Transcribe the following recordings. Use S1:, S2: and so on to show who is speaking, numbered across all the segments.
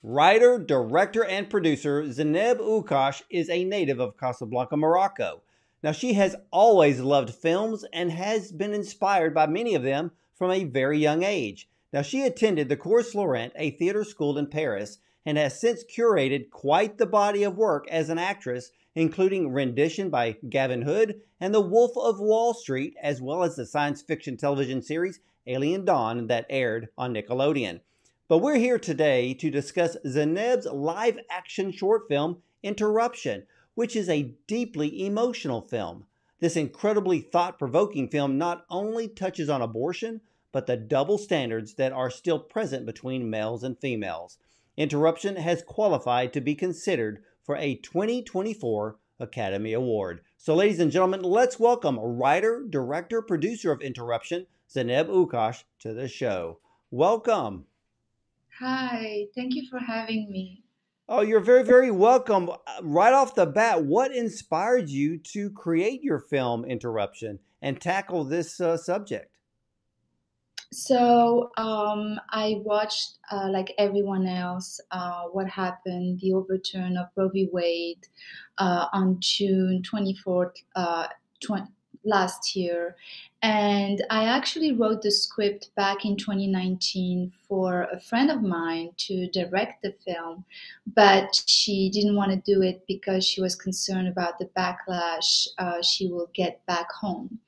S1: Writer, director, and producer Zineb Oukach is a native of Casablanca, Morocco. Now, she has always loved films and has been inspired by many of them from a very young age. Now, she attended the Cours Florent, a theater school in Paris, and has since curated quite the body of work as an actress, including Rendition by Gavin and The Wolf of Wall Street, as well as the science fiction television series Alien Dawn that aired on Nickelodeon. But we're here today to discuss Zineb's live-action short film, Interruption, which is a deeply emotional film. This incredibly thought-provoking film not only touches on abortion, but the double standards that are still present between males and females. Interruption has qualified to be considered for a 2024 Academy Award. So, ladies and gentlemen, let's welcome writer, director, producer of Interruption, Zineb Oukach, to the show. Welcome.
S2: Hi, thank you for having me.
S1: Oh, you're very, very welcome. Right off the bat, what inspired you to create your film Interruption and tackle this subject?
S2: I watched, like everyone else, what happened, the overturn of Roe v. Wade on June 24th, 20, last year. And I actually wrote the script back in 2019 for a friend of mine to direct the film, but she didn't want to do it because she was concerned about the backlash she will get back home.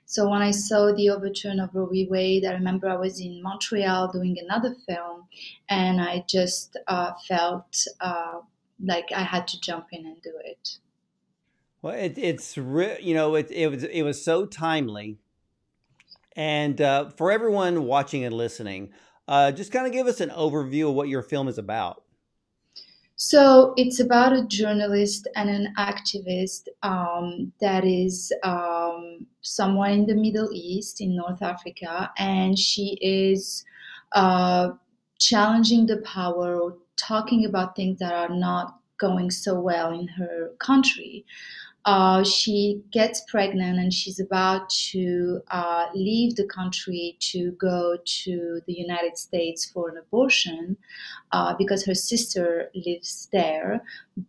S2: So when I saw the overturn of Roe v. Wade, I remember I was in Montreal doing another film, and I just felt like I had to jump in and do it.
S1: Well, it was so timely, and for everyone watching and listening, just kind of give us an overview of what your film is about.
S2: So it's about a journalist and an activist that is somewhere in the Middle East, in North Africa, and she is challenging the power or talking about things that are not going so well in her country. She gets pregnant and she's about to leave the country to go to the United States for an abortion because her sister lives there,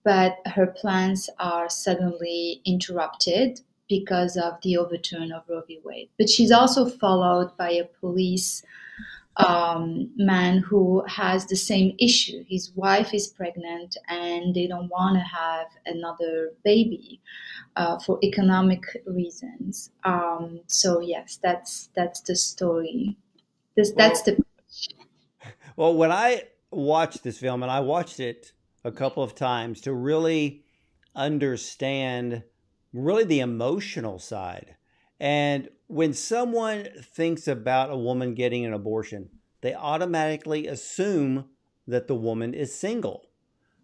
S2: but her plans are suddenly interrupted because of the overturn of Roe v. Wade. But she's also followed by a police man who has the same issue. His wife is pregnant and they don't want to have another baby for economic reasons. So yes, that's the story. That's the.
S1: Well, when I watched this film, and I watched it a couple of times to really understand really the emotional side. And when someone thinks about a woman getting an abortion, they automatically assume that the woman is single.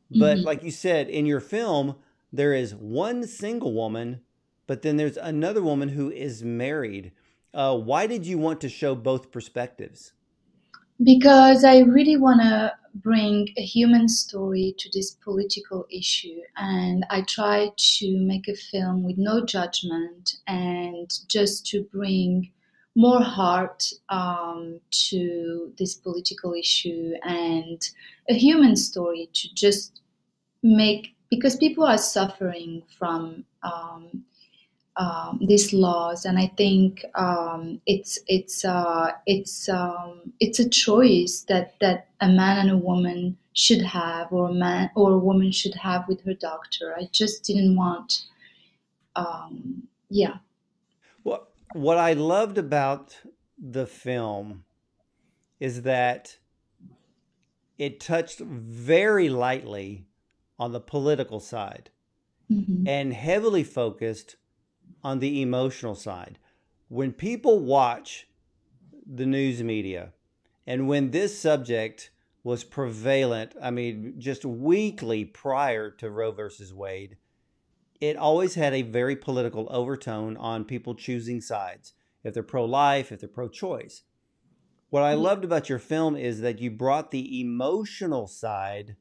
S1: But
S2: Mhm.
S1: like you said, in your film, there is one single woman, but then there's another woman who is married. Why did you want to show both perspectives?
S2: Because I really want to bring a human story to this political issue, and I try to make a film with no judgment and just to bring more heart to this political issue and a human story to just make, because people are suffering from these laws, and I think it's a choice that a man and a woman should have, or a man or a woman should have with her doctor. I just didn't want, yeah.
S1: Well, what I loved about the film is that it touched very lightly on the political side
S2: Hmm.
S1: and heavily focused on the emotional side. When people watch the news media and when this subject was prevalent, I mean, just weekly prior to Roe versus Wade, it always had a very political overtone on people choosing sides, if they're pro life, if they're pro choice. What I
S2: Yeah.
S1: loved about your film is that you brought the emotional side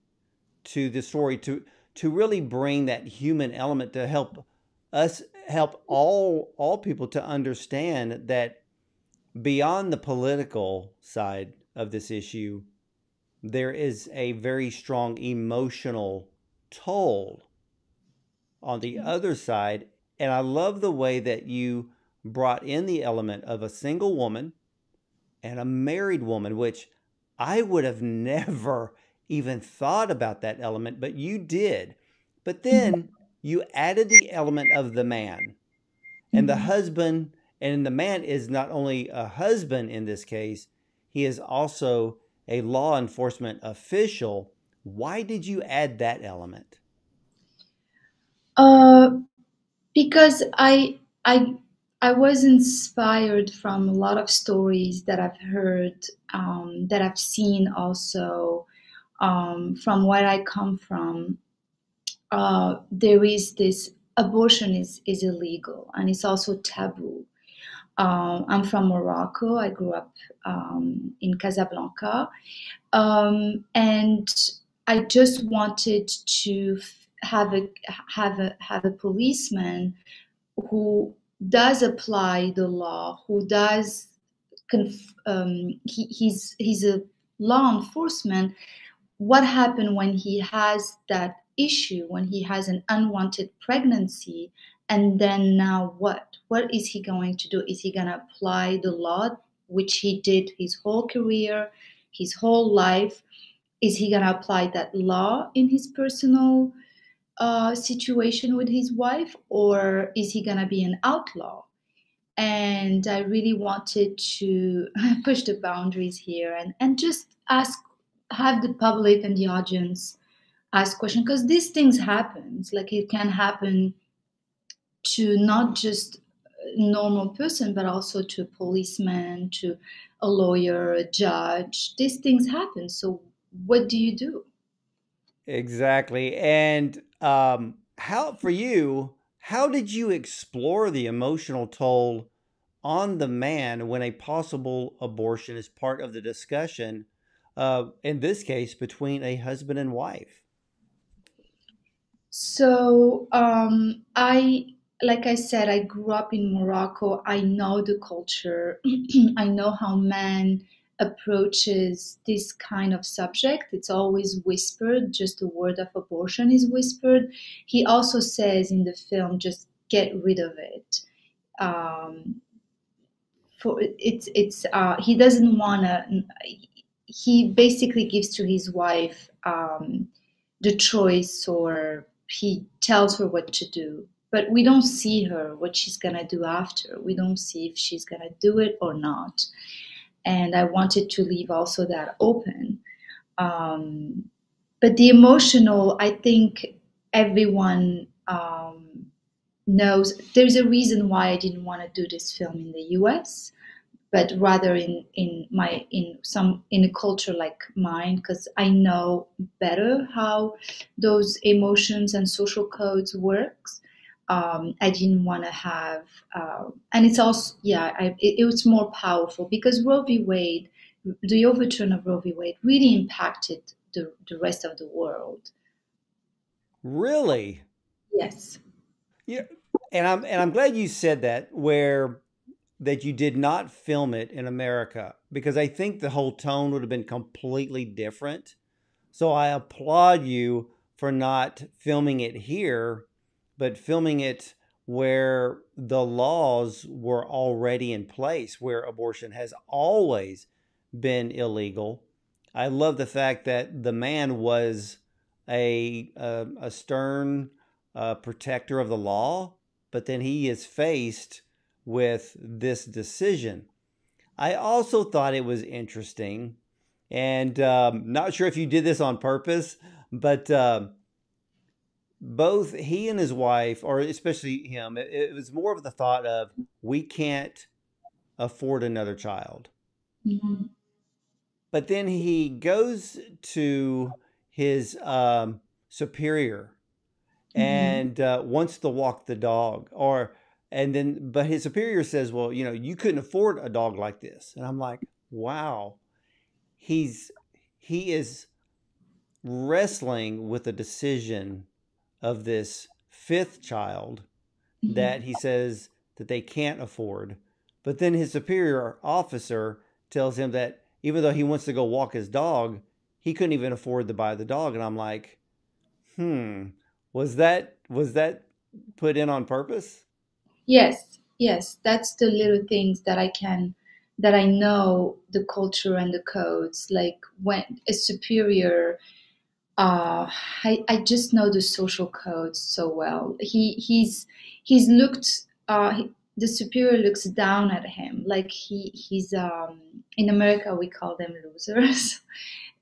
S1: to the story to really bring that human element to help us help all people to understand that beyond the political side of this issue, there is a very strong emotional toll on the other side. And I love the way that you brought in the element of a single woman and a married woman, which I would have never even thought about that element, but you did. But then you added the element of the man and the
S2: Mhm.
S1: husband, and the man is not only a husband in this case, he is also a law enforcement official. Why did you add that element?
S2: Uh, because I I was inspired from a lot of stories that I've heard, that I've seen also, from where I come from. There is this abortion is illegal and it's also taboo. I'm from Morocco. I grew up in Casablanca, and I just wanted to have a policeman who does apply the law, who does he's a law enforcement. What happened when he has that issue, when he has an unwanted pregnancy, and then now what is he going to do? Is he going to apply the law, which he did his whole career, his whole life? Is he going to apply that law in his personal situation with his wife, or is he going to be an outlaw? And I really wanted to push the boundaries here, and just have the public and the audience ask questions, because these things happen. Like, it can happen to not just a normal person, but also to a policeman, to a lawyer, a judge. These things happen. So what do you do?
S1: Exactly. And how, for you, how did you explore the emotional toll on the man when a possible abortion is part of the discussion, in this case, between a husband and wife?
S2: So, like I said, I grew up in Morocco. I know the culture. I know how man approaches this kind of subject. It's always whispered. Just the word of abortion is whispered. He also says in the film, just get rid of it. Um, for it's he doesn't wanna. He basically gives to his wife the choice, or he tells her what to do. But we don't see her, what she's gonna do after. We don't see if she's gonna do it or not. And I wanted to leave also that open. Um, but the emotional, I think everyone knows there's a reason why I didn't want to do this film in the US, but rather in a culture like mine, because I know better how those emotions and social codes works. I didn't want to have, and it's also, yeah, it was more powerful because Roe v. Wade, the overturn of Roe v. Wade, really impacted the rest of the world.
S1: Really?
S2: Yes.
S1: Yeah. And I'm glad you said that, where that you did not film it in America, because I think the whole tone would have been completely different. So I applaud you for not filming it here, but filming it where the laws were already in place, where abortion has always been illegal. I love the fact that the man was a stern protector of the law, but then he is faced with this decision. I also thought it was interesting, and not sure if you did this on purpose, but both he and his wife, or especially him, it was more of the thought of, we can't afford another child.
S2: Mhm.
S1: But then he goes to his superior
S2: Mhm.
S1: and wants to walk the dog, or and then but his superior says, well, you couldn't afford a dog like this. And I'm like, wow, he's he is wrestling with the decision of this fifth child
S2: Mhm.
S1: that he says that they can't afford. But then his superior officer tells him that even though he wants to go walk his dog, he couldn't even afford to buy the dog. And I'm like, hmm, was that put in on purpose?
S2: Yes, yes, that's the little things that that I know the culture and the codes. Like when a superior, uh, I just know the social codes so well. He's looked. The superior looks down at him. Like he's in America we call them losers.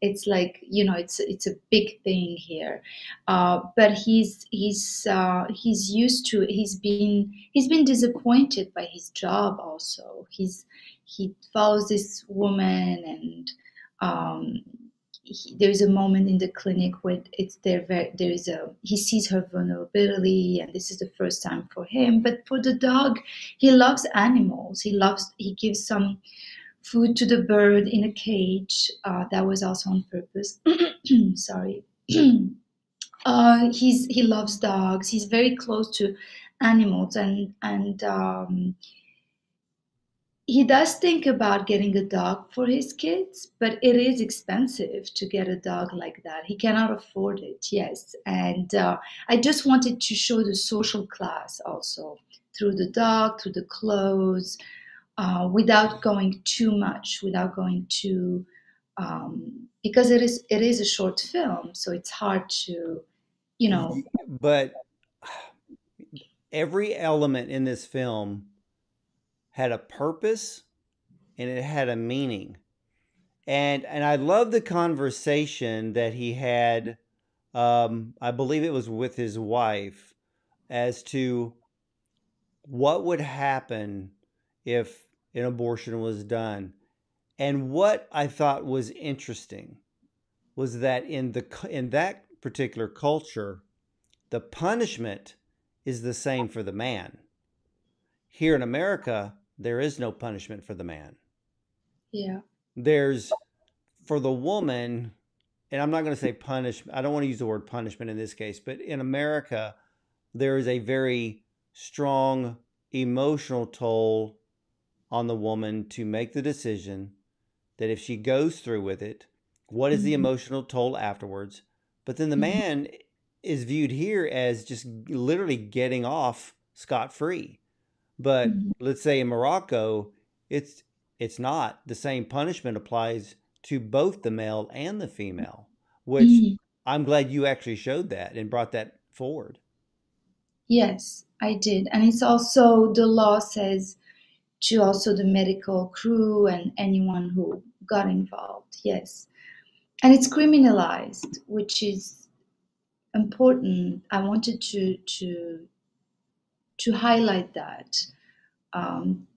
S2: It's like, it's a big thing here, but he's used to, he's been disappointed by his job also. He follows this woman, and um, there is a moment in the clinic where there is a he sees her vulnerability, and this is the first time for him. But for the dog, he loves animals. He gives some food to the bird in a cage. That was also on purpose. Sorry. He loves dogs. He's very close to animals, and he does think about getting a dog for his kids, but it is expensive to get a dog like that. He cannot afford it. Yes, and I just wanted to show the social class also through the dog, through the clothes, without going too much, without going too, because it is a short film, so it's hard to, you know.
S1: But every element in this film had a purpose and it had a meaning. And I love the conversation that he had. I believe it was with his wife as to what would happen if an abortion was done. And what I thought was interesting was that in that particular culture, the punishment is the same for the man. Here in America, there is no punishment for the man.
S2: Yeah.
S1: There's for the woman, and I'm not going to say punishment. I don't want to use the word punishment in this case, but in America, there is a very strong emotional toll on the woman to make the decision that if she goes through with it, what is the
S2: Mhm.
S1: emotional toll afterwards? But then the
S2: Mhm.
S1: man is viewed here as just literally getting off scot free. But
S2: Mhm.
S1: let's say in Morocco, it's it's not. The same punishment applies to both the male and the female, which
S2: Mhm.
S1: I'm glad you actually showed that and brought that forward.
S2: Yes, I did, and it's also the law says to also the medical crew and anyone who got involved. Yes, and it's criminalized, which is important. I wanted to highlight that.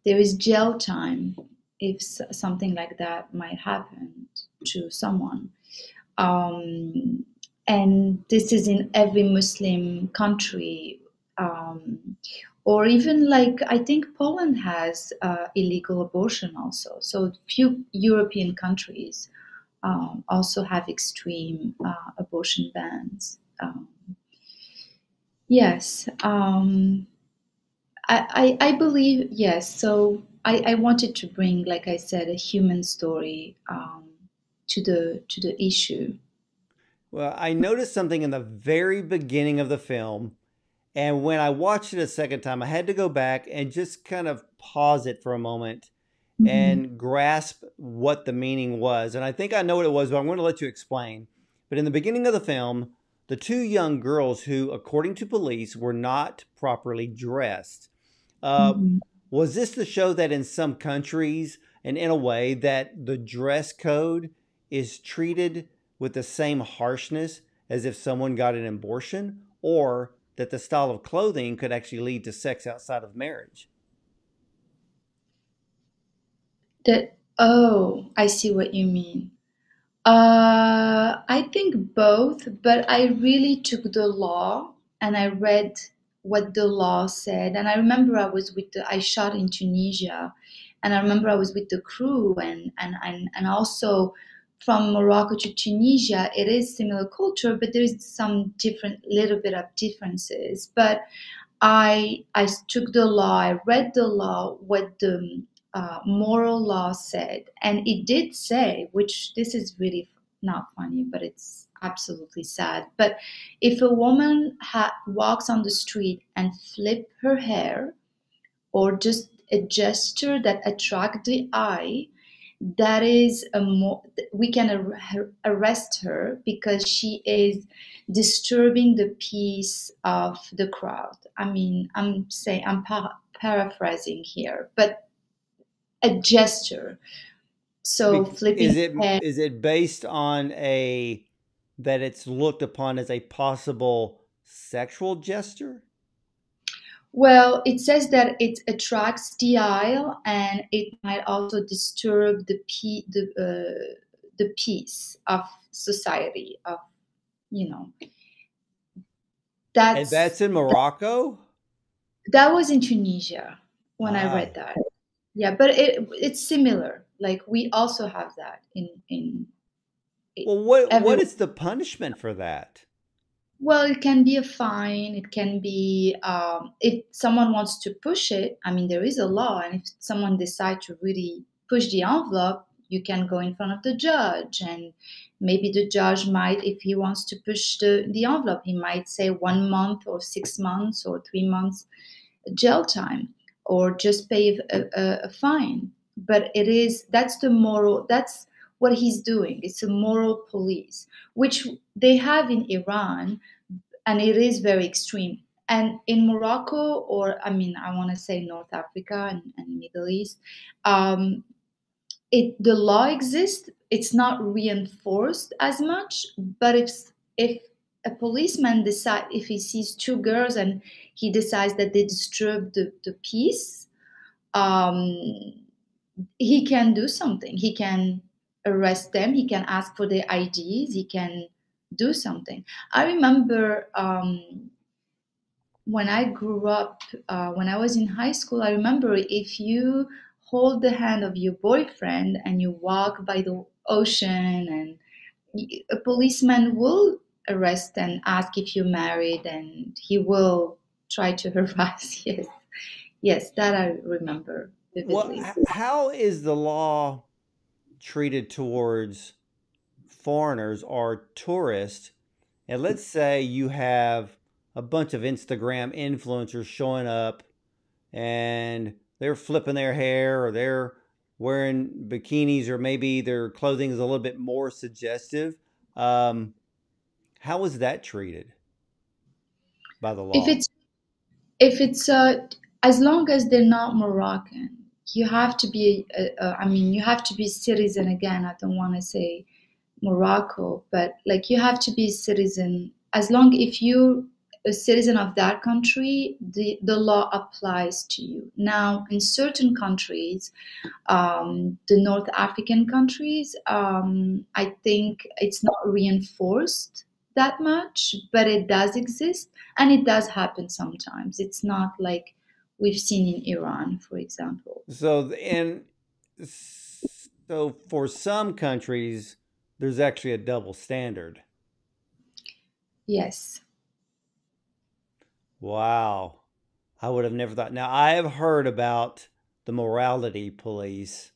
S2: There is jail time if something like that might happen to someone. Um, and this is in every Muslim country, um, or even like I think Poland has illegal abortion also. So few European countries also have extreme abortion bans. Yes, I believe yes. So I wanted to bring, like I said, a human story to the issue.
S1: Well, I noticed something in the very beginning of the film. And when I watched it a second time, I had to go back and just kind of pause it for a moment
S2: Mhm.
S1: and grasp what the meaning was. And I think I know what it was, but I'm going to let you explain. But in the beginning of the film, the two young girls who, according to police, were not properly dressed. Uh,
S2: Mhm.
S1: was this to show that in some countries and in a way that the dress code is treated with the same harshness as if someone got an abortion, or that the style of clothing could actually lead to sex outside of marriage?
S2: That I see what you mean. I think both, but I really took the law and I read what the law said. And I remember I shot in Tunisia, and I remember I was with the crew, and also from Morocco to Tunisia, it is similar culture, but there is some little bit of differences. But I took the law, I read the law, what the moral law said, and it did say, which this is really not funny, but it's absolutely sad. But if a woman walks on the street and flip her hair, or just a gesture that attract the eye, that is a more, we can arrest her because she is disturbing the peace of the crowd. I mean, I'm paraphrasing here, but a gesture. So flipping hair.
S1: Is it based on that it's looked upon as a possible sexual gesture?
S2: Well, it says that it attracts the eye, and it might also disturb the peace of society. Of you know,
S1: And that's in Morocco?
S2: that was in Tunisia when I
S1: Ah.
S2: read that. Yeah, but it's similar. Like we also have that in
S1: Well,
S2: every.
S1: what is the punishment for that?
S2: Well, it can be a fine. It can be if someone wants to push it. I mean, there is a law, and if someone decides to really push the envelope, you can go in front of the judge, and maybe the judge might, if he wants to push the envelope, he might say 1 month or 6 months or 3 months jail time, or just pay a fine. But that's the moral. That's what he's doing. It's a moral police, which they have in Iran, and it is very extreme. And in Morocco, or I mean, I want to say North Africa and Middle East, um, the law exists. It's not reinforced as much. But if a policeman decide, if he sees two girls and he decides that they disturb the peace, um, he can do something. He can arrest them. He can ask for their IDs. He can do something. I remember when I grew up, when I was in high school, I remember if you hold the hand of your boyfriend and you walk by the ocean, and a policeman will arrest and ask if you're married, and he will try to harass. Yes, yes, that I remember
S1: Well,
S2: vividly.
S1: how is the law treated towards foreigners or tourists? And let's say you have a bunch of Instagram influencers showing up and they're flipping their hair, or they're wearing bikinis, or maybe their clothing is a little bit more suggestive. Um, how is that treated by the
S2: If
S1: law?
S2: it's if it's as long as they're not Moroccan, you have to be. I mean, you have to be citizen. Again, I don't want to say Morocco, but like you have to be a citizen. As long if you a citizen of that country, the law applies to you. Now, in certain countries, the North African countries, I think it's not reinforced that much, but it does exist, and it does happen sometimes. It's not like we've seen in Iran, for example.
S1: So for some countries, there's actually a double standard.
S2: Yes.
S1: Wow. I would have never thought. Now, I have heard about the morality police,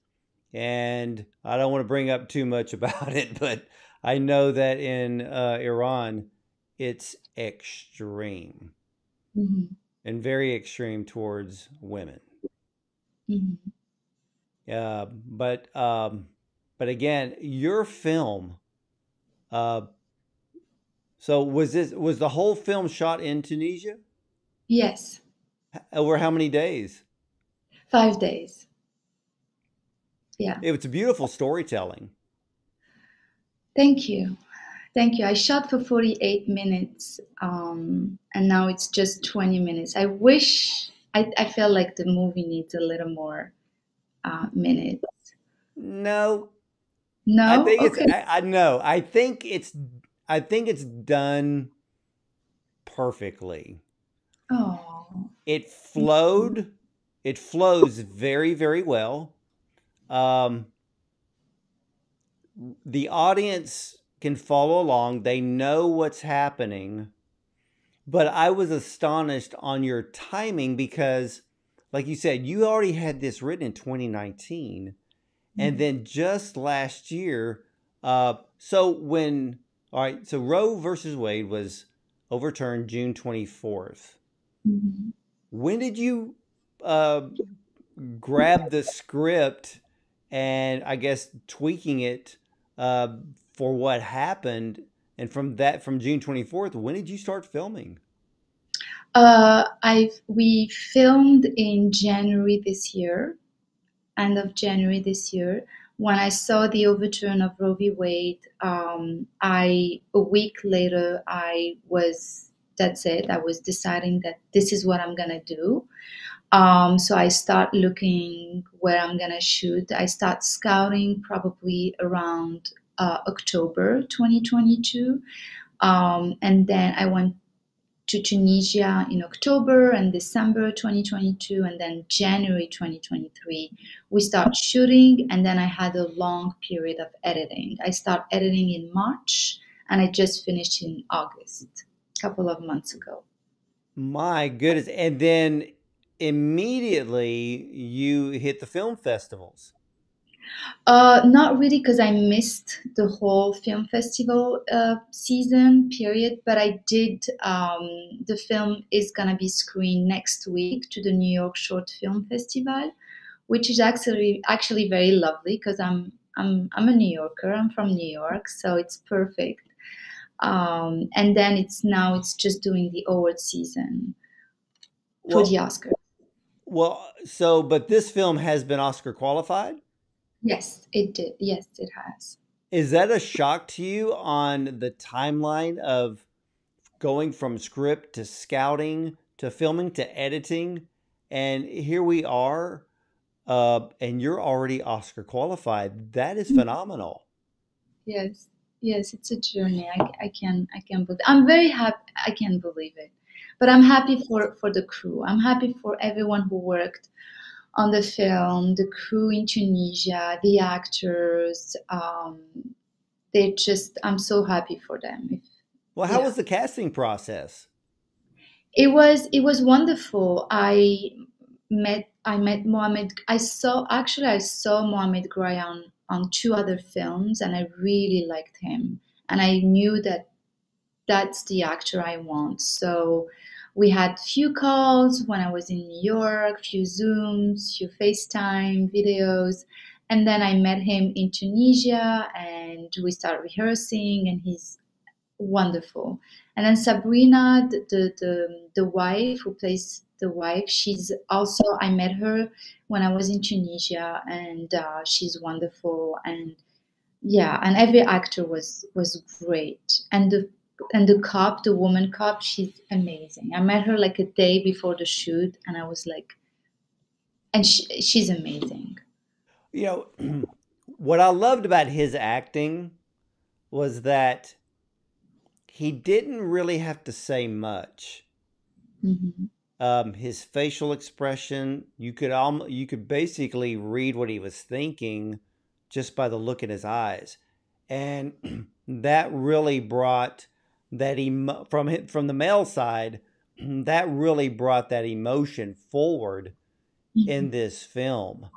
S1: and I don't want to bring up too much about it, but I know that in Iran, it's extreme
S2: Hmm.
S1: and very extreme towards women.
S2: Hmm.
S1: Uh, but um, but again, your film. Uh, so was the whole film shot in Tunisia?
S2: Yes.
S1: Over how many days?
S2: 5 days. Yeah.
S1: It was beautiful storytelling.
S2: Thank you. Thank you. I shot for 48 minutes, and now it's just 20 minutes. I felt like the movie needs a little more minutes.
S1: No, I
S2: No?
S1: think it's
S2: Okay.
S1: I know. I think it's done perfectly.
S2: Oh,
S1: It
S2: thank you.
S1: flowed. It flows very, very well. Um, the audience can follow along. They know what's happening. But I was astonished on your timing because, like you said, you already had this written in 2019. And
S2: Mhm.
S1: then just last year, uh, So when, all right, so Roe versus Wade was overturned June 24th.
S2: Mhm.
S1: When did you uh, grab the script and I guess tweaking it uh, for what happened? And from that, from June 24th, when did you start filming?
S2: We filmed in January this year, end of January this year. When I saw the overturn of Roe v. Wade, a week later, that's it. I was deciding that this is what I'm gonna do. So I start looking where I'm gonna shoot. I start scouting probably around October 2022. And then I went to Tunisia in October and December 2022, and then January 2023, we start shooting, and then I had a long period of editing. I start editing in March, and I just finished in August, a couple of months ago.
S1: My goodness. And then immediately you hit the film festivals.
S2: Not really, because I missed the whole film festival season period, but I did. The film is gonna be screened next week to the New York Short Film Festival, which is actually very lovely because I'm a New Yorker. I'm from New York, so it's perfect. And then it's just doing the award season for the
S1: Well,
S2: Oscars.
S1: but this film has been Oscar qualified.
S2: Yes, it did. Yes, it has.
S1: Is that a shock to you on the timeline of going from script to scouting to filming to editing? And here we are, and you're already Oscar qualified. That is phenomenal.
S2: Yes, yes, it's a journey. I can believe. I'm very happy. I can't believe it, but I'm happy for the crew. I'm happy for everyone who worked on the film, the crew in Tunisia, the actors. They just. I'm so happy for them.
S1: Well, how
S2: Yeah,
S1: was the casting process?
S2: it was wonderful. I met Mohamed. I saw Mohamed Gray on two other films, and I really liked him. And I knew that that's the actor I want. So we had few calls when I was in New York, few Zooms, few FaceTime videos, and then I met him in Tunisia, and we started rehearsing, and he's wonderful. And then Sabrina, the wife who plays the wife, she's also I met her when I was in Tunisia, and she's wonderful. And yeah, and every actor was great. And the cop, the woman cop, she's amazing. I met her like a day before the shoot, and I was like, and she's amazing.
S1: You know, what I loved about his acting was that he didn't really have to say much.
S2: Hmm.
S1: His facial expression, you could basically read what he was thinking just by the look in his eyes, and that really brought from the male side. That really brought that emotion forward in
S2: Hmm.
S1: this film.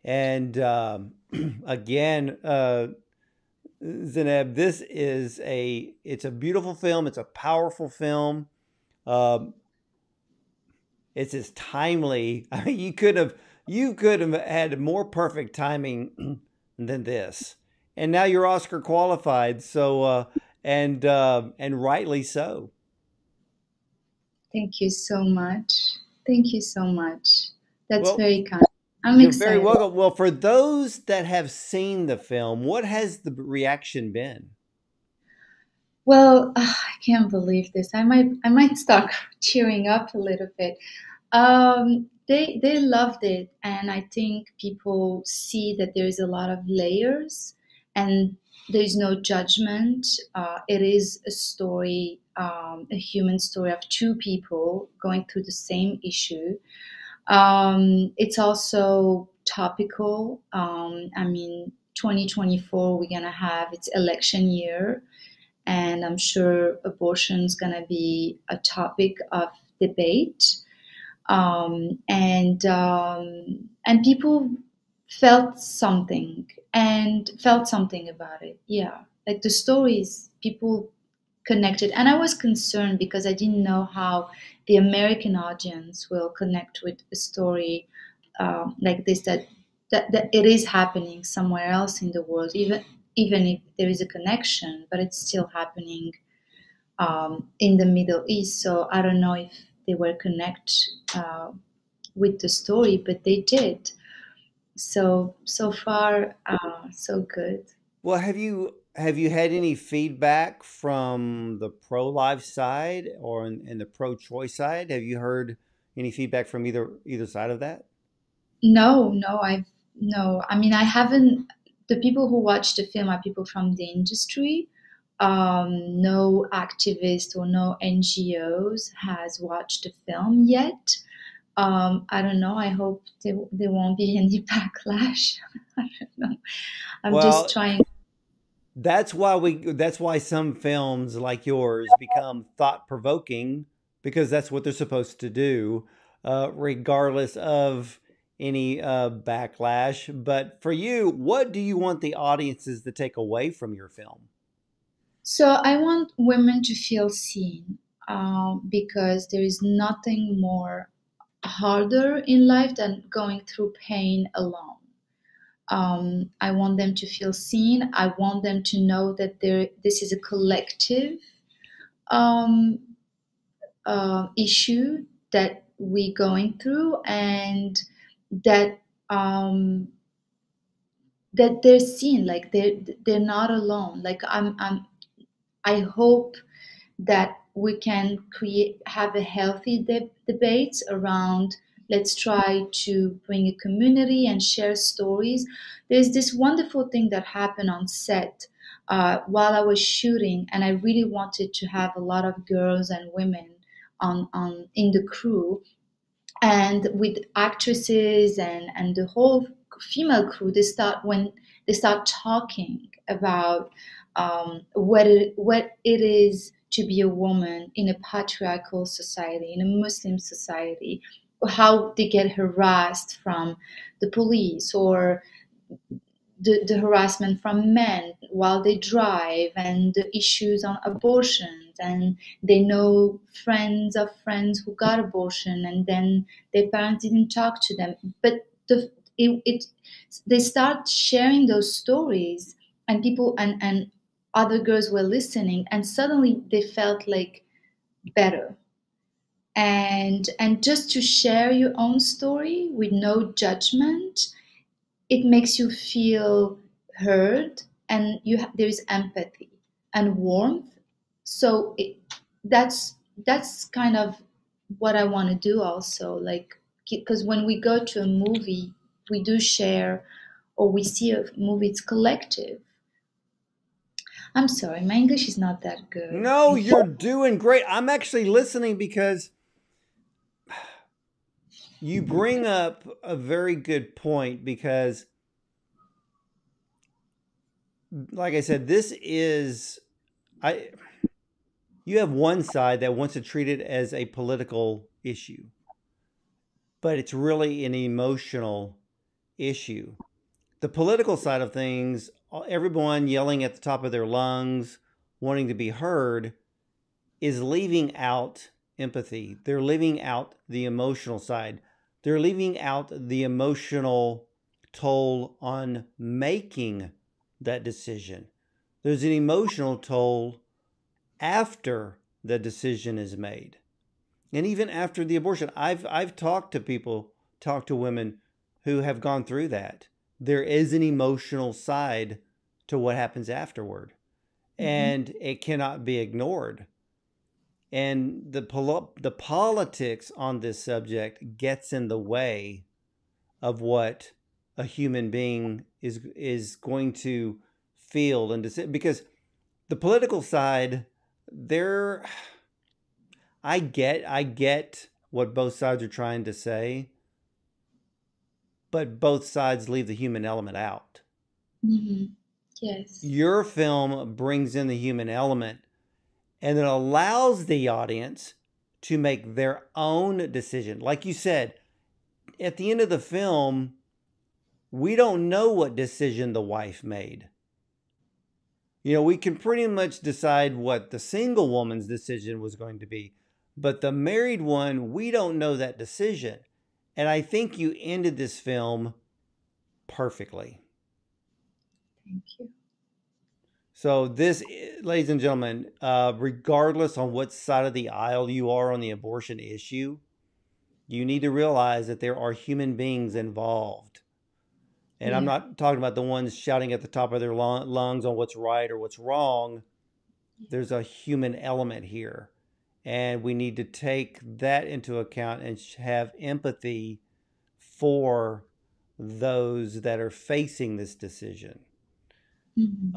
S1: And again, Zineb, it's a beautiful film. It's a powerful film. Um, it's as timely. I mean, you could have had more perfect timing than this, and now you're Oscar qualified. So and rightly so.
S2: Thank you so much. Thank you so much. That's
S1: Well,
S2: very kind. I'm
S1: you're very
S2: excited.
S1: welcome. Well, for those that have seen the film, what has the reaction been?
S2: Well, I can't believe this. I might start cheering up a little bit. They loved it, and I think people see that there is a lot of layers, and there is no judgment. It is a story, a human story of two people going through the same issue. It's also topical. I mean, 2024, we're gonna have it's election year, and I'm sure abortion's gonna be a topic of debate. And people felt something about it. Yeah. like the stories people connected. And I was concerned because I didn't know how the American audience will connect with a story like this, that it is happening somewhere else in the world, even if there is a connection, but it's still happening in the Middle East. So I don't know if they were uh, with the story, but they did. So far, so good.
S1: Well, have you had any feedback from the pro-life side or in the pro-choice side? Have you heard any feedback from either side of that?
S2: No, no, I've no. I mean, I haven't. The people who watch the film are people from the industry. No activist or no NGOs has watched the film yet. I don't know. I hope there won't be any backlash. I don't know. I'm just
S1: Well,
S2: trying.
S1: that's why some films like yours become thought-provoking because that's what they're supposed to do, regardless of any backlash. But for you, what do you want the audiences to take away from your film?
S2: So I want women to feel seen because there is nothing more harder in life than going through pain alone. I want them to feel seen. I want them to know that this is a collective um, issue that we're going through, and that um, that they're seen, like they're not alone. Like I hope that we can create have a healthy debate around, let's try to bring a community and share stories. There's this wonderful thing that happened on set while I was shooting, and I really wanted to have a lot of girls and women on in the crew, and with actresses and the whole female crew. They start talking about what it is to be a woman in a patriarchal society, in a Muslim society, how they get harassed from the police, or the harassment from men while they drive, and the issues on abortions, and they know friends of friends who got abortion and then their parents didn't talk to them. But they start sharing those stories, and people and other girls were listening, and suddenly they felt like better. And just to share your own story with no judgment, it makes you feel heard, and there is empathy and warmth. So that's kind of what I want to do also, like, because when we go to a movie, we do share, or we see a movie, it's collective. I'm sorry, my English is not that good.
S1: No, you're doing great. I'm actually listening because you bring up a very good point because like I said, this is I you have one side that wants to treat it as a political issue, but it's really an emotional issue. The political side of things, everyone yelling at the top of their lungs, wanting to be heard, is leaving out empathy. They're leaving out the emotional side. They're leaving out the emotional toll on making that decision. There's an emotional toll after the decision is made. And even after the abortion, I've talked to people, talked to women who have gone through that. There is an emotional side to what happens afterward,
S2: Mhm.
S1: and it cannot be ignored. And the politics on this subject gets in the way of what a human being is going to feel and decide, because the political side, there, I get what both sides are trying to say, but both sides leave the human element out.
S2: Mhm. Yes.
S1: Your film brings in the human element, and it allows the audience to make their own decision. Like you said, at the end of the film, we don't know what decision the wife made. We can pretty much decide what the single woman's decision was going to be, but the married one, we don't know that decision. And I think you ended this film perfectly.
S2: Thank you.
S1: So this, ladies and gentlemen, regardless on what side of the aisle you are on the abortion issue, you need to realize that there are human beings involved. And I'm
S2: Yeah.
S1: not talking about the ones shouting at the top of their lungs on what's right or what's wrong. There's a human element here. And we need to take that into account and have empathy for those that are facing this decision.
S2: Mm-hmm.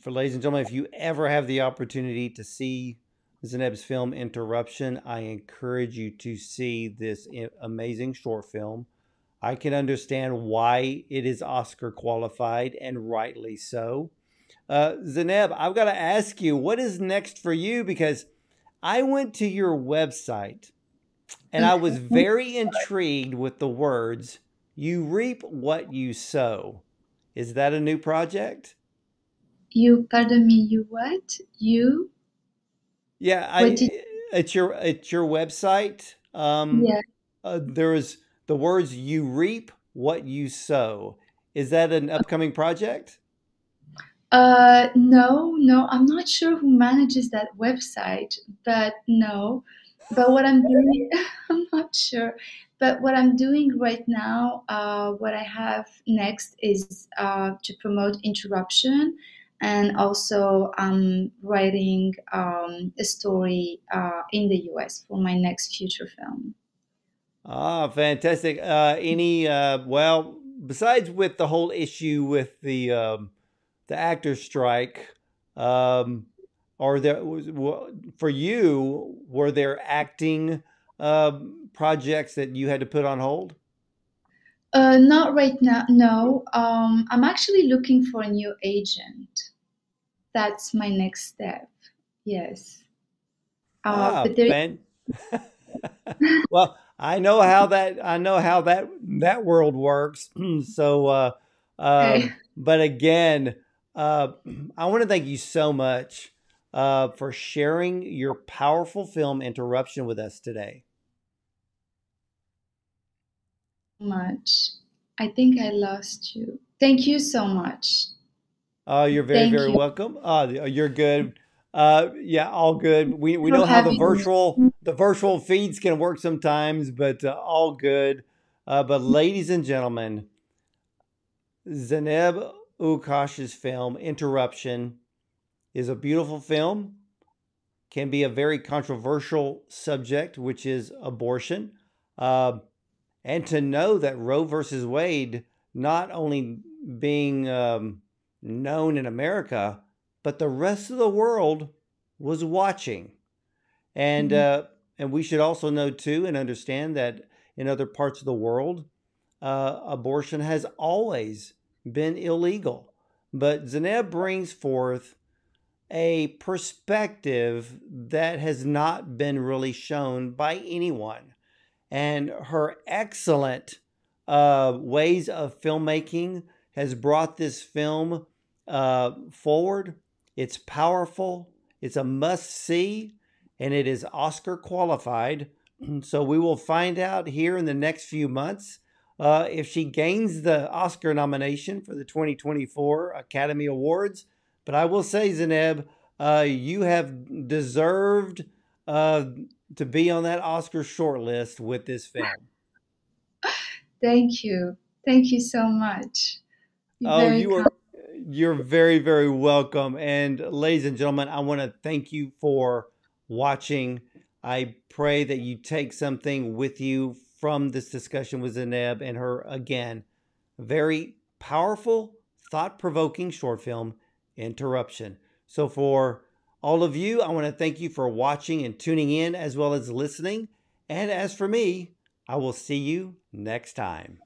S1: For ladies and gentlemen, if you ever have the opportunity to see Zineb's film Interruption, I encourage you to see this amazing short film. I can understand why it is Oscar qualified, and rightly so. Zineb, I've got to ask you, what is next for you? Because I went to your website and I was very intrigued with the words, "You reap what you sow." Is that a new project?
S2: You, pardon me, you what? You?
S1: Yeah,
S2: What did
S1: it's your website.
S2: Yeah.
S1: There's the words, "You reap what you sow." Is that an upcoming project?
S2: No, no, I'm not sure who manages that website, but no. But what I'm doing, I'm not sure. But what I'm doing right now, what I have next is to promote Interruption, and also I'm writing a story in the US for my next future film.
S1: Ah, fantastic. Well, besides with the whole issue with the actor strike, um, are there for you, were there acting projects that you had to put on hold?
S2: Not right now, no. I'm actually looking for a new agent. That's my next step. Yes.
S1: Ah,
S2: But there,
S1: fan. Well, I know how that world works. So,
S2: okay.
S1: but again, uh, I want to thank you so much for sharing your powerful film Interruption with us today.
S2: Much. I think I lost you. Thank you so much.
S1: You're very,
S2: Thank
S1: very
S2: you
S1: welcome. You're good. Yeah, all good. We
S2: for
S1: know how
S2: having me.
S1: the virtual feeds can work sometimes, but all good. But ladies and gentlemen, Zineb Oukach's film Interruption is a beautiful film. Can be a very controversial subject, which is abortion. Uh, and to know that Roe versus Wade not only being known in America, but the rest of the world was watching. And
S2: Mhm.
S1: uh, and we should also know too and understand that in other parts of the world, abortion has always been illegal. But Zineb brings forth a perspective that has not been really shown by anyone. And her excellent ways of filmmaking has brought this film forward. It's powerful, it's a must see, and it is Oscar qualified. So we will find out here in the next few months if she gains the Oscar nomination for the 2024 Academy Awards. But I will say, Zineb, you have deserved uh, to be on that Oscar shortlist with this film.
S2: Thank you. Thank you so much. You're
S1: Oh,
S2: very kind.
S1: you're very, very welcome. And ladies and gentlemen, I want to thank you for watching. I pray that you take something with you from this discussion with Zineb and her, again, very powerful, thought-provoking short film, Interruption. So for all of you, I want to thank you for watching and tuning in as well as listening. And as for me, I will see you next time.